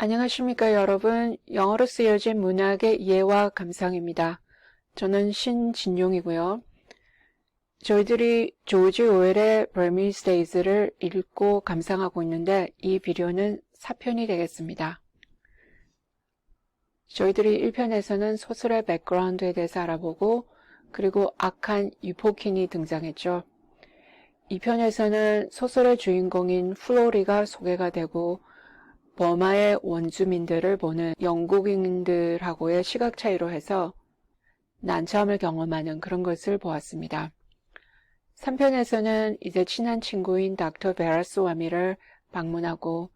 안녕하십니까 여러분. 영어로 쓰여진 문학의 이해와 감상입니다. 저는 신진용이고요. 저희들이 조지 오웰의 Burmese Days를 읽고 감상하고 있는데 이 비디오는 4편이 되겠습니다. 저희들이 1편에서는 소설의 백그라운드에 대해서 알아보고 그리고 악한 유포킨이 등장했죠. 2편에서는 소설의 주인공인 플로리가 소개가 되고 버마의 원주민들을 보는 영국인들하고의 시각 차이로 해서 난처함을 경험하는 그런 것을 보았습니다. 3편에서는 이제 친한 친구인 닥터 베라스와미를 방문하고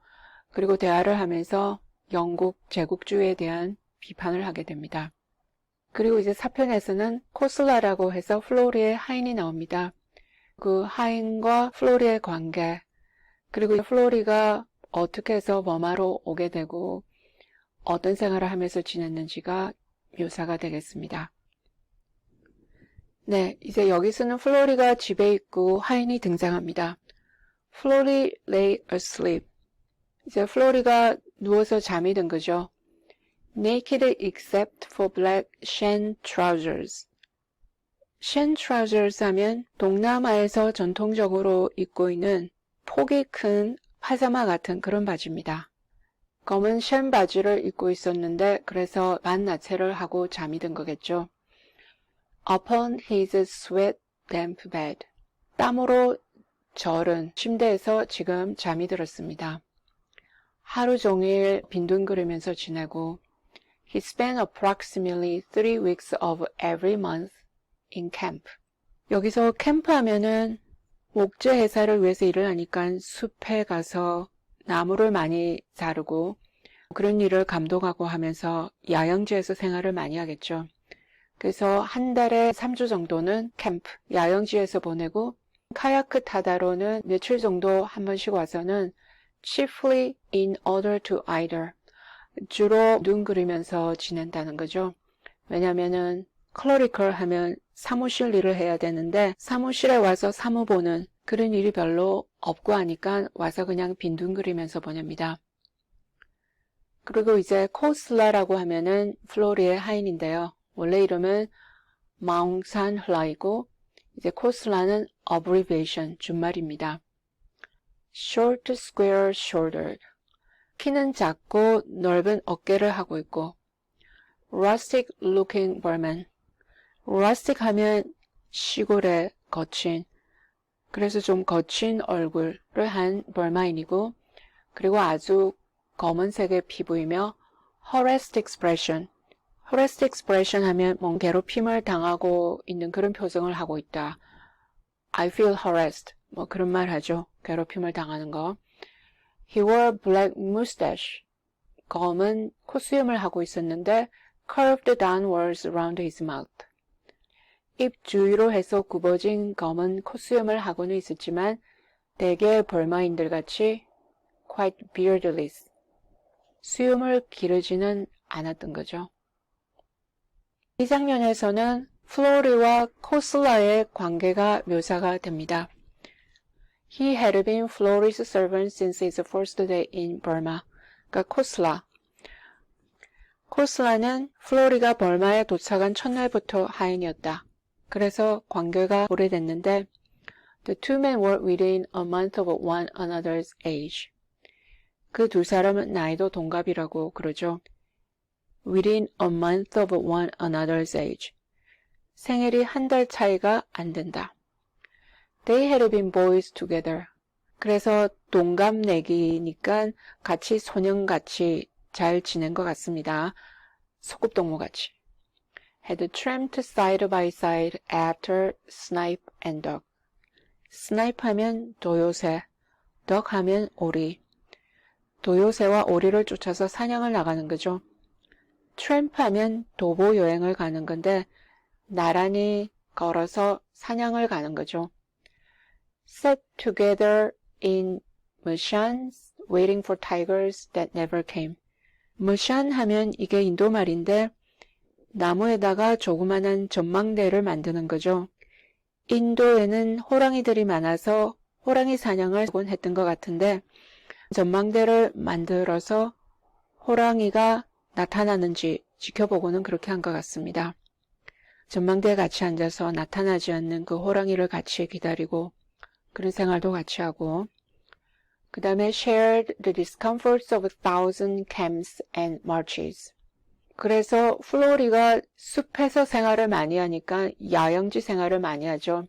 그리고 대화를 하면서 영국 제국주의에 대한 비판을 하게 됩니다. 그리고 이제 4편에서는 코슬라라고 해서 플로리의 하인이 나옵니다. 그 하인과 플로리의 관계, 그리고 플로리가 어떻게 해서 버마로 오게 되고 어떤 생활을 하면서 지냈는지가 묘사가 되겠습니다. 네, 이제 여기서는 플로리가 집에 있고 하인이 등장합니다. 플로리 lay asleep. 이제 플로리가 누워서 잠이 든 거죠. Naked except for black shan trousers. shan trousers 하면 동남아에서 전통적으로 입고 있는 폭이 큰 파자마 같은 그런 바지입니다. 검은 쉔 바지를 입고 있었는데 그래서 반나체를 하고 잠이 든 거겠죠. Upon his sweat damp bed. 땀으로 절은 침대에서 지금 잠이 들었습니다. 하루 종일 빈둥거리면서 지내고 He spent approximately 3 weeks of every month in camp. 여기서 캠프 하면은 목재 회사를 위해서 일을 하니까 숲에 가서 나무를 많이 자르고 그런 일을 감독하고 하면서 야영지에서 생활을 많이 하겠죠. 그래서 한 달에 3주 정도는 캠프, 야영지에서 보내고 카야크 타다로는 며칠 정도 한 번씩 와서는 chiefly in order to idle, 주로 눈 그리면서 지낸다는 거죠. 왜냐면은 클러리컬 하면 사무실 일을 해야 되는데 사무실에 와서 사무 보는 그런 일이 별로 없고 하니까 와서 그냥 빈둥거리면서 보냅니다. 그리고 이제 코슬라라고 하면은 플로리의 하인인데요. 원래 이름은 마웅산 흘라이고 이제 코슬라는 abbreviation, 준말입니다. Short, square, shouldered. 키는 작고 넓은 어깨를 하고 있고 rustic looking Burman. rustic 하면 시골에 거친, 그래서 좀 거친 얼굴을 한 버마인이고 그리고 아주 검은색의 피부이며 harassed expression. harassed expression 하면 뭔 괴롭힘을 당하고 있는 그런 표정을 하고 있다. I feel harassed. 뭐 그런 말 하죠. 괴롭힘을 당하는 거. He wore black mustache. 검은 콧수염을 하고 있었는데 curved downwards around his mouth. 입 주위로 해서 굽어진 검은 콧수염을 하고는 있었지만 대개 벌마인들 같이 quite beardless. 수염을 기르지는 않았던 거죠. 이 장면에서는 플로리와 코슬라의 관계가 묘사가 됩니다. He had been Flori's servant since his first day in Burma. 그러니까 코슬라는 플로리가 벌마에 도착한 첫날부터 하인이었다. 그래서 관계가 오래됐는데 The two men were within a month of one another's age. 그 두 사람은 나이도 동갑이라고 그러죠. Within a month of one another's age. 생일이 한 달 차이가 안 된다. They had been boys together. 그래서 동갑내기니까 같이 소년같이 잘 지낸 것 같습니다. 소꿉동무같이. Had tramped side by side after snipe and duck. snipe 하면 도요새, duck 하면 오리. 도요새와 오리를 쫓아서 사냥을 나가는 거죠. tramp 하면 도보 여행을 가는 건데 나란히 걸어서 사냥을 가는 거죠. Sat together in mushans waiting for tigers that never came. mushan 하면 이게 인도 말인데 나무에다가 조그만한 전망대를 만드는 거죠. 인도에는 호랑이들이 많아서 호랑이 사냥을 했던 것 같은데 전망대를 만들어서 호랑이가 나타나는지 지켜보고는 그렇게 한 것 같습니다. 전망대에 같이 앉아서 나타나지 않는 그 호랑이를 같이 기다리고 그런 생활도 같이 하고, 그 다음에 shared the discomforts of 1,000 camps and marches. 그래서 플로리가 숲에서 생활을 많이 하니까 야영지 생활을 많이 하죠.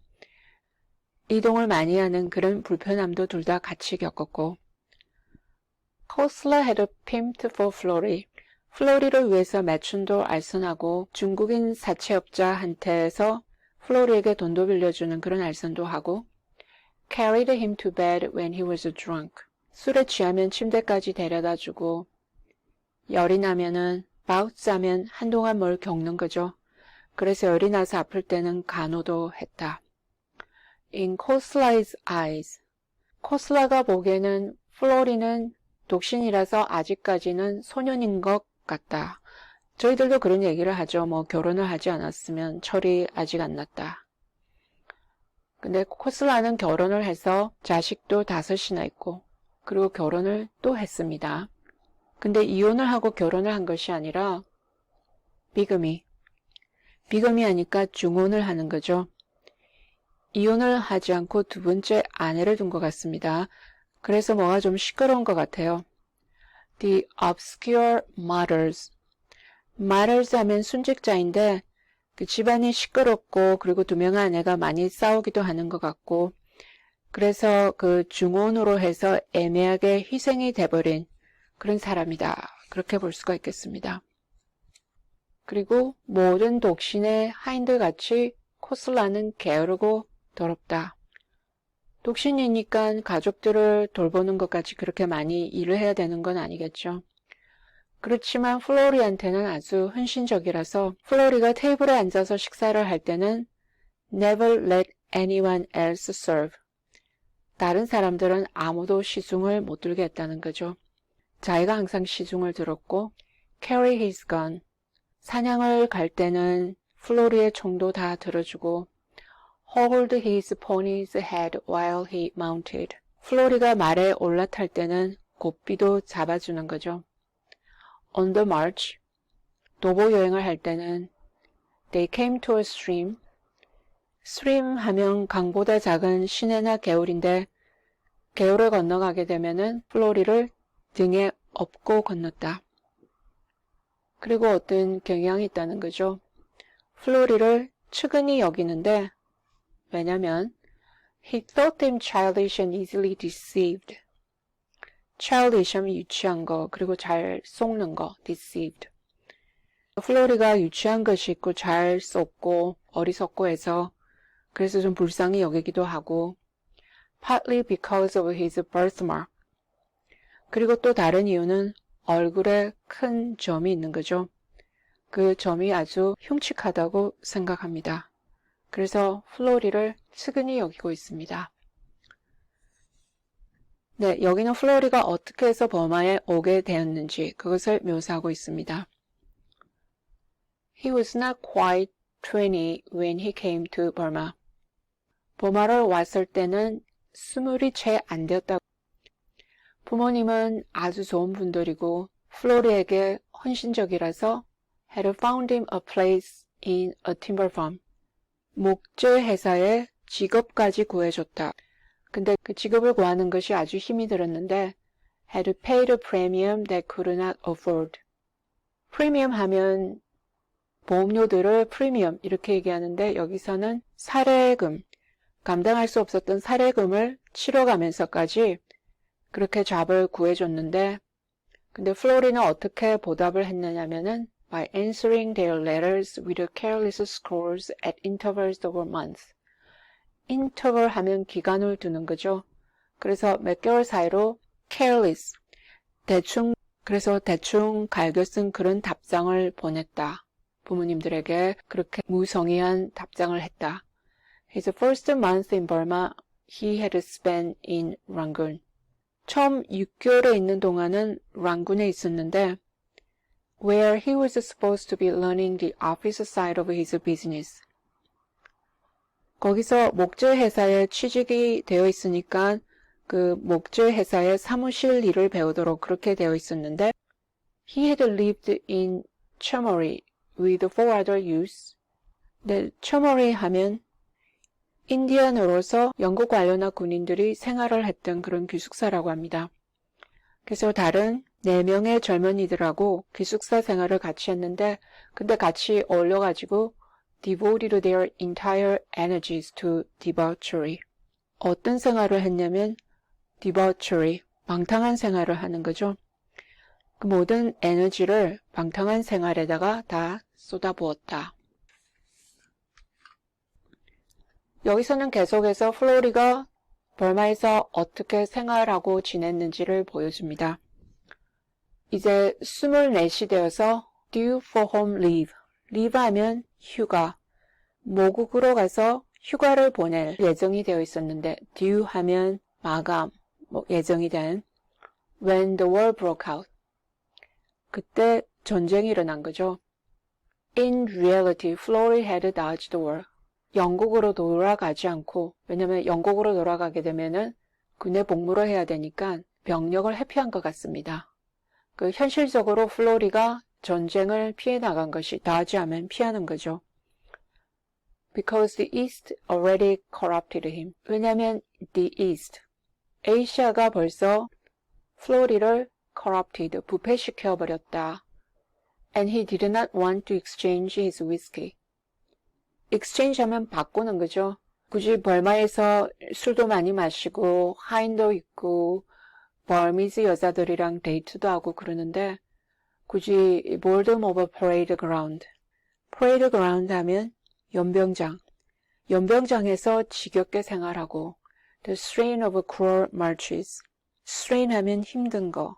이동을 많이 하는 그런 불편함도 둘 다 같이 겪었고, Kostler had pimped for Flory. 플로리를 위해서 매춘도 알선하고 중국인 사채업자한테서 플로리에게 돈도 빌려주는 그런 알선도 하고, carried him to bed when he was drunk. 술에 취하면 침대까지 데려다주고, 열이 나면은 바우츠 하면 한동안 뭘 겪는 거죠. 그래서 열이 나서 아플 때는 간호도 했다. In Kostler's eyes. 코슬라가 보기에는 플로리는 독신이라서 아직까지는 소년인 것 같다. 저희들도 그런 얘기를 하죠. 뭐 결혼을 하지 않았으면 철이 아직 안 났다. 근데 코슬라는 결혼을 해서 자식도 5이나 있고, 그리고 결혼을 또 했습니다. 근데 이혼을 하고 결혼을 한 것이 아니라 비금이 하니까 중혼을 하는 거죠. 이혼을 하지 않고 두 번째 아내를 둔 것 같습니다. 그래서 뭐가 좀 시끄러운 것 같아요. The obscure martyrs. martyrs 하면 순직자인데 그 집안이 시끄럽고 그리고 두 명의 아내가 많이 싸우기도 하는 것 같고, 그래서 그 중혼으로 해서 애매하게 희생이 돼버린 그런 사람이다. 그렇게 볼 수가 있겠습니다. 그리고 모든 독신의 하인들같이 코슬라는 게으르고 더럽다. 독신이니까 가족들을 돌보는 것까지 그렇게 많이 일을 해야 되는 건 아니겠죠. 그렇지만 플로리한테는 아주 헌신적이라서 플로리가 테이블에 앉아서 식사를 할 때는 never let anyone else serve. 다른 사람들은 아무도 시중을 못 들게 했다는 거죠. 자기가 항상 시중을 들었고, carry his gun. 사냥을 갈 때는 플로리의 총도 다 들어주고, hold his pony's head while he mounted. 플로리가 말에 올라탈 때는 고삐도 잡아주는 거죠. On the march. 도보 여행을 할 때는 they came to a stream. stream 하면 강보다 작은 시내나 개울인데, 개울을 건너가게 되면은 플로리를 등에 업고 건넜다. 그리고 어떤 경향이 있다는 거죠. 플로리를 측은히 여기는데, 왜냐면 he thought them childish and easily deceived. childish 하면 유치한 거, 그리고 잘 속는 거, deceived. 플로리가 유치한 것이 있고 잘 속고 어리석고 해서 그래서 좀 불쌍히 여기기도 하고, partly because of his birthmark. 그리고 또 다른 이유는 얼굴에 큰 점이 있는 거죠. 그 점이 아주 흉측하다고 생각합니다. 그래서 플로리를 측은히 여기고 있습니다. 네, 여기는 플로리가 어떻게 해서 버마에 오게 되었는지 그것을 묘사하고 있습니다. He was not quite 20 when he came to Burma. 버마를 왔을 때는 20이 채 안 되었다고. 부모님은 아주 좋은 분들이고 플로리에게 헌신적이라서 had found him a place in a timber farm. 목재 회사에 직업까지 구해줬다. 근데 그 직업을 구하는 것이 아주 힘이 들었는데 had paid a premium that could not afford. 프리미엄 하면 보험료들을 프리미엄 이렇게 얘기하는데 여기서는 사례금, 감당할 수 없었던 사례금을 치러가면서까지 그렇게 잡을 구해줬는데, 근데 플로리는 어떻게 보답을 했느냐면은 by answering their letters with careless scores at intervals of a month. interval 하면 기간을 두는 거죠. 그래서 몇 개월 사이로 careless, 그래서 대충 갈겨 쓴 그런 답장을 보냈다. 부모님들에게 그렇게 무성의한 답장을 했다. His first month in Burma, he had spent in Rangoon. 처음 6개월에 있는 동안은 랑군에 있었는데 where he was supposed to be learning the office side of his business. 거기서 목재 회사에 취직이 되어 있으니까 그 목재 회사의 사무실 일을 배우도록 그렇게 되어 있었는데 He had lived in Chamorro with 4 other youths. 네, Chamorro 하면 인디언으로서 영국 관료나 군인들이 생활을 했던 그런 기숙사라고 합니다. 그래서 다른 4명의 젊은이들하고 기숙사 생활을 같이 했는데 근데 같이 어울려가지고 devoted their entire energies to debauchery. 어떤 생활을 했냐면 debauchery, 방탕한 생활을 하는 거죠. 그 모든 에너지를 방탕한 생활에다가 다 쏟아부었다. 여기서는 계속해서 플로리가 벌마에서 어떻게 생활하고 지냈는지를 보여줍니다. 이제 24시 되어서 due for home leave. leave 하면 휴가. 모국으로 가서 휴가를 보낼 예정이 되어 있었는데 due 하면 마감, 예정이 된 when the war broke out. 그때 전쟁이 일어난 거죠. In reality, Flory had dodged the war. 영국으로 돌아가지 않고, 왜냐면 영국으로 돌아가게 되면은 군에 복무를 해야 되니까 병력을 회피한 것 같습니다. 그 현실적으로 플로리가 전쟁을 피해 나간 것이 dodge하면 피하는 거죠. Because the East already corrupted him. 왜냐면 the East, 아시아가 벌써 플로리를 corrupted, 부패시켜버렸다. And he did not want to exchange his whiskey. exchange 하면 바꾸는 거죠. 굳이 벌마에서 술도 많이 마시고 하인도 있고 버미즈 여자들이랑 데이트도 하고 그러는데 굳이 boredom of a parade ground. parade ground 하면 연병장. 연병장에서 지겹게 생활하고 the strain of cruel marches. strain 하면 힘든 거.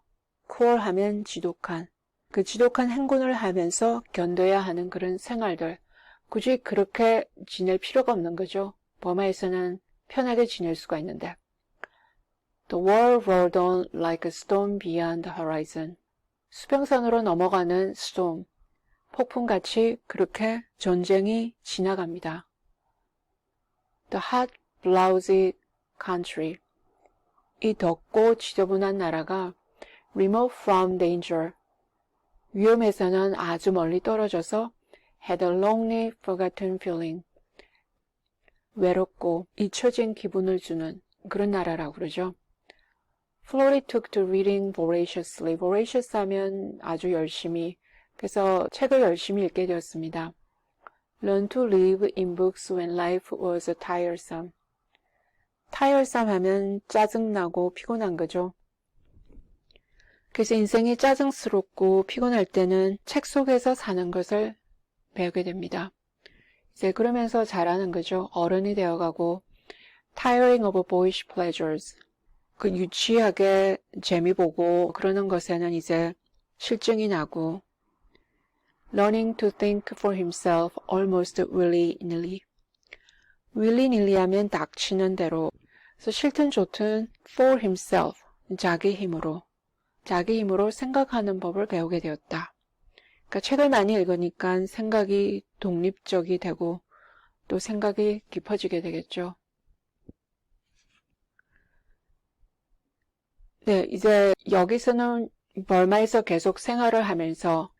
cruel 하면 지독한. 그 지독한 행군을 하면서 견뎌야 하는 그런 생활들. 굳이 그렇게 지낼 필요가 없는 거죠. 버마에서는 편하게 지낼 수가 있는데. The war rolled on like a storm beyond the horizon. 수평선으로 넘어가는 storm, 폭풍같이 그렇게 전쟁이 지나갑니다. The hot, blousy country. 이 덥고 지저분한 나라가 remote from danger. 위험에서는 아주 멀리 떨어져서 had a lonely, forgotten feeling. 외롭고 잊혀진 기분을 주는 그런 나라라고 그러죠. Flory took to reading voraciously. voracious 하면 아주 열심히, 그래서 책을 열심히 읽게 되었습니다. Learn to live in books when life was tiresome. tiresome 하면 짜증나고 피곤한 거죠. 그래서 인생이 짜증스럽고 피곤할 때는 책 속에서 사는 것을 배우게 됩니다. 이제 그러면서 잘하는 거죠. 어른이 되어가고 tiring of boyish pleasures. 그 유치하게 재미 보고 그러는 것에는 이제 실증이 나고 learning to think for himself almost willy-nilly. willy-nilly 하면 닥치는 대로. 그래서 싫든 좋든 for himself, 자기 힘으로 생각하는 법을 배우게 되었다. 그러니까 책을 많이 읽으니까 생각이 독립적이 되고 또 생각이 깊어지게 되겠죠. 네, 이제 여기서는 벌마에서 계속 생활을 하면서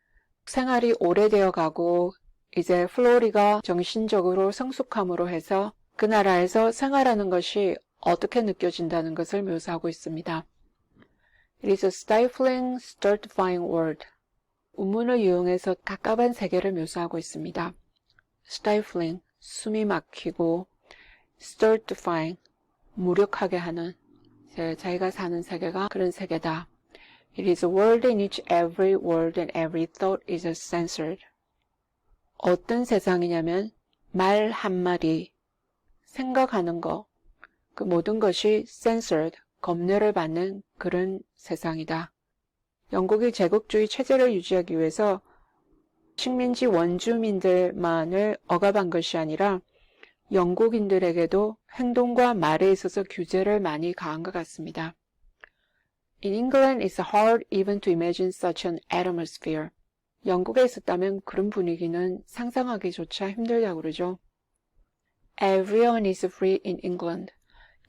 생활이 오래되어 가고 이제 플로리가 정신적으로 성숙함으로 해서 그 나라에서 생활하는 것이 어떻게 느껴진다는 것을 묘사하고 있습니다. It is a stifling, stultifying world. 운문을 이용해서 갑갑한 세계를 묘사하고 있습니다. stifling, 숨이 막히고 stultifying, 무력하게 하는, 자기가 사는 세계가 그런 세계다. It is a world in which every word and every thought is censored. 어떤 세상이냐면 말 한마디, 생각하는 거, 그 모든 것이 censored, 검열을 받는 그런 세상이다. 영국이 제국주의 체제를 유지하기 위해서 식민지 원주민들만을 억압한 것이 아니라 영국인들에게도 행동과 말에 있어서 규제를 많이 가한 것 같습니다. In England, it's hard even to imagine such an atmosphere. 영국에 있었다면 그런 분위기는 상상하기조차 힘들다고 그러죠. Everyone is free in England.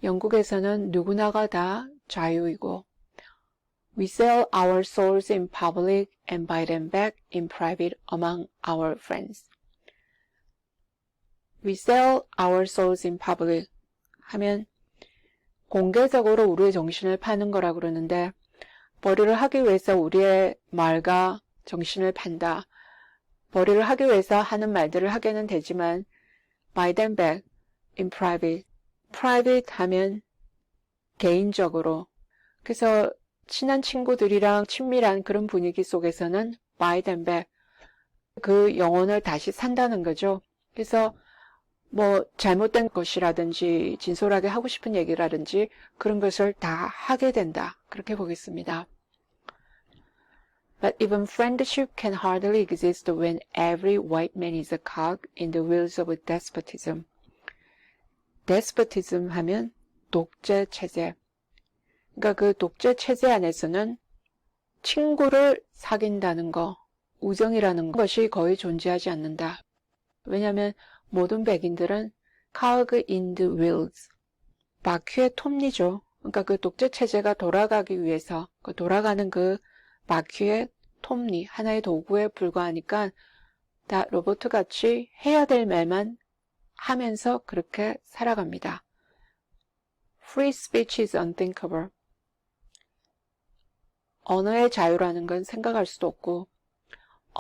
영국에서는 누구나가 다 자유이고 We sell our souls in public and buy them back in private among our friends. We sell our souls in public 하면 공개적으로 우리의 정신을 파는 거라 그러는데 벌이를 하기 위해서 우리의 말과 정신을 판다. 벌이를 하기 위해서 하는 말들을 하게는 되지만 buy them back in private. private 하면 개인적으로. 그래서 친한 친구들이랑 친밀한 그런 분위기 속에서는 buy them back. 그 영혼을 다시 산다는 거죠. 그래서 뭐 잘못된 것이라든지 진솔하게 하고 싶은 얘기라든지 그런 것을 다 하게 된다. 그렇게 보겠습니다. But even friendship can hardly exist when every white man is a cog in the wheels of despotism. despotism 하면 독재 체제. 그러니까 그 독재 체제 안에서는 친구를 사귄다는 거, 우정이라는 것이 거의 존재하지 않는다. 왜냐하면 모든 백인들은 cog in the wheels, 바퀴의 톱니죠. 그러니까 그 독재 체제가 돌아가기 위해서 돌아가는 그 바퀴의 톱니, 하나의 도구에 불과하니까 다 로봇같이 해야 될 말만 하면서 그렇게 살아갑니다. Free speech is unthinkable. 언어의 자유라는 건 생각할 수도 없고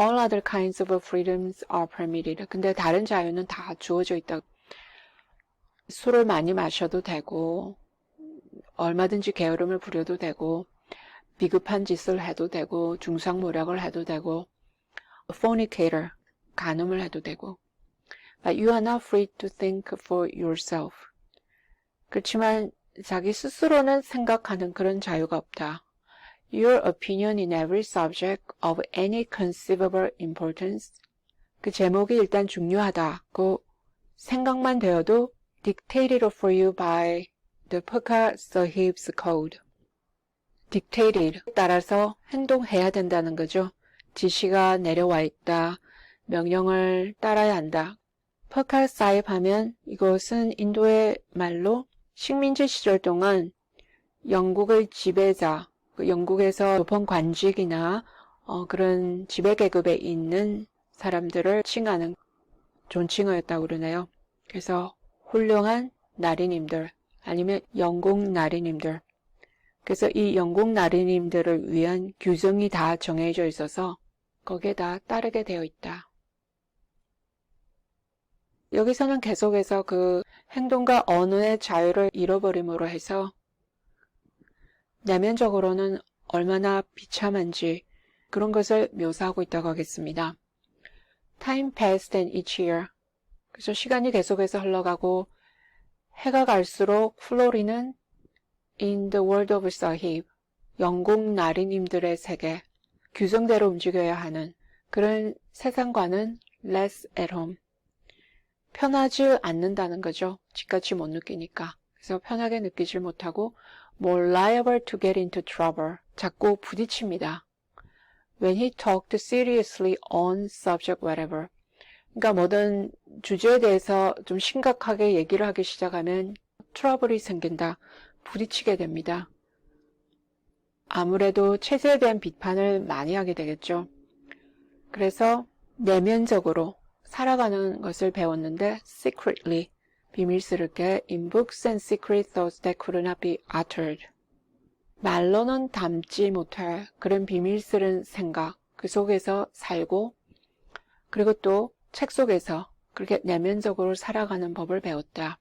All other kinds of freedoms are permitted. 근데 다른 자유는 다 주어져 있다. 술을 많이 마셔도 되고 얼마든지 게으름을 부려도 되고 비급한 짓을 해도 되고 중상모략을 해도 되고 fornicator, 간음을 해도 되고 But you are not free to think for yourself. 그렇지만 자기 스스로는 생각하는 그런 자유가 없다. Your opinion in every subject of any conceivable importance. 그 제목이 일단 중요하다. 그 생각만 되어도 dictated for you by the Pukha Sahib's code. dictated 따라서 행동해야 된다는 거죠. 지시가 내려와 있다. 명령을 따라야 한다. Pukha Sahib 하면 이것은 인도의 말로 식민지 시절 동안 영국의 지배자, 영국에서 높은 관직이나 그런 지배계급에 있는 사람들을 칭하는 존칭어였다고 그러네요. 그래서 훌륭한 나리님들 아니면 영국 나리님들. 그래서 이 영국 나리님들을 위한 규정이 다 정해져 있어서 거기에 다 따르게 되어 있다. 여기서는 계속해서 그 행동과 언어의 자유를 잃어버림으로 해서 내면적으로는 얼마나 비참한지 그런 것을 묘사하고 있다고 하겠습니다. Time passed and each year. 그래서 시간이 계속해서 흘러가고 해가 갈수록 플로리는 In the world of Sahib, 영국 나리님들의 세계, 규정대로 움직여야 하는 그런 세상과는 less at home. 편하지 않는다는 거죠. 집같이 못 느끼니까. 그래서 편하게 느끼질 못하고 more liable to get into trouble. 자꾸 부딪힙니다. When he talked seriously on subject whatever. 그러니까 모든 주제에 대해서 좀 심각하게 얘기를 하기 시작하면 트러블이 생긴다. 부딪히게 됩니다. 아무래도 체제에 대한 비판을 많이 하게 되겠죠. 그래서 내면적으로 살아가는 것을 배웠는데 secretly, 비밀스럽게 in books and secret thoughts that could not be uttered. 말로는 담지 못할 그런 비밀스러운 생각, 그 속에서 살고 그리고 또 책 속에서 그렇게 내면적으로 살아가는 법을 배웠다.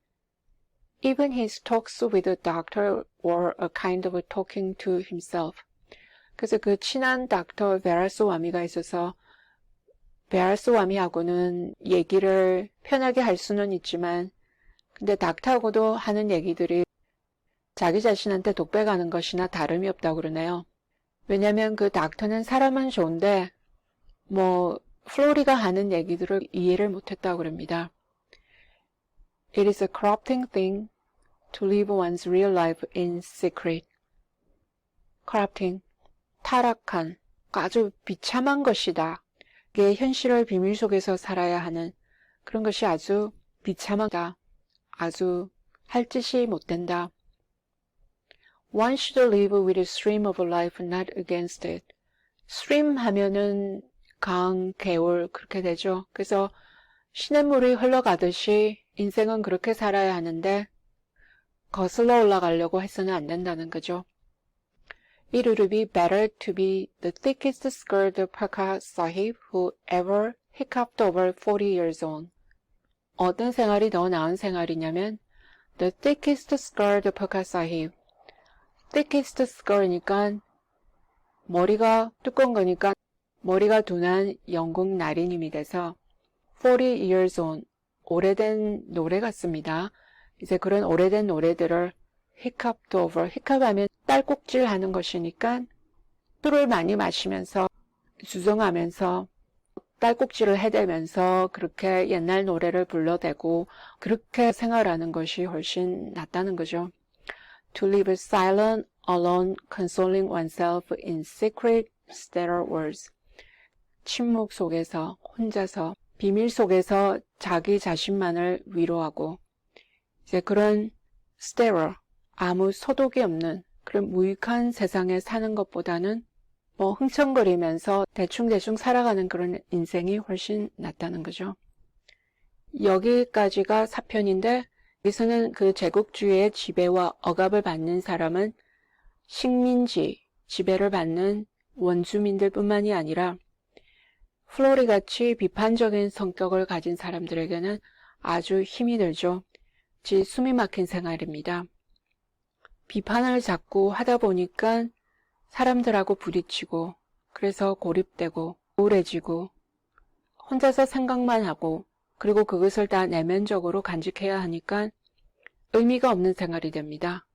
Even his talks with the doctor were a kind of talking to himself. 그래서 그 친한 닥터 베라스 와미가 있어서 베라스 와미하고는 얘기를 편하게 할 수는 있지만 근데 닥터하고도 하는 얘기들이 자기 자신한테 독백하는 것이나 다름이 없다고 그러네요. 왜냐하면 그 닥터는 사람은 좋은데 플로리가 하는 얘기들을 이해를 못했다고 그럽니다. It is a corrupting thing to live one's real life in secret. corrupting, 타락한, 아주 비참한 것이다. 그게 현실을 비밀 속에서 살아야 하는 그런 것이 아주 비참하다. 아주 할 짓이 못 된다. One should live with the stream of life, not against it. stream 하면은 강, 개울 그렇게 되죠. 그래서 시냇물이 흘러가듯이 인생은 그렇게 살아야 하는데 거슬러 올라가려고 해서는 안 된다는 거죠. It would be better to be the thickest skulled Pakha Sahib who ever hiccuped over 40 years on. 어떤 생활이 더 나은 생활이냐면 The thickest skulled Pakha Sahib. thickest skull이니까 머리가 두꺼운 거니까 머리가 둔한 영국 나리님이 돼서 40 years on, 오래된 노래 같습니다. 이제 그런 오래된 노래들을 hiccuped over, hiccup 하면 딸꾹질 하는 것이니까 술을 많이 마시면서 주정하면서 딸꾹질을 해대면서 그렇게 옛날 노래를 불러대고 그렇게 생활하는 것이 훨씬 낫다는 거죠. To live silent, alone, consoling oneself in secret, stellar words. 침묵 속에서 혼자서 비밀 속에서 자기 자신만을 위로하고 이제 그런 stellar, 아무 소득이 없는 그런 무익한 세상에 사는 것보다는 뭐 흥청거리면서 대충대충 살아가는 그런 인생이 훨씬 낫다는 거죠. 여기까지가 4편인데 여기서는 그 제국주의의 지배와 억압을 받는 사람은 식민지, 지배를 받는 원주민들 뿐만이 아니라 플로리같이 비판적인 성격을 가진 사람들에게는 아주 힘이 들죠. 즉 숨이 막힌 생활입니다. 비판을 자꾸 하다 보니까 사람들하고 부딪히고 그래서 고립되고 우울해지고 혼자서 생각만 하고 그리고 그것을 다 내면적으로 간직해야 하니까 의미가 없는 생활이 됩니다.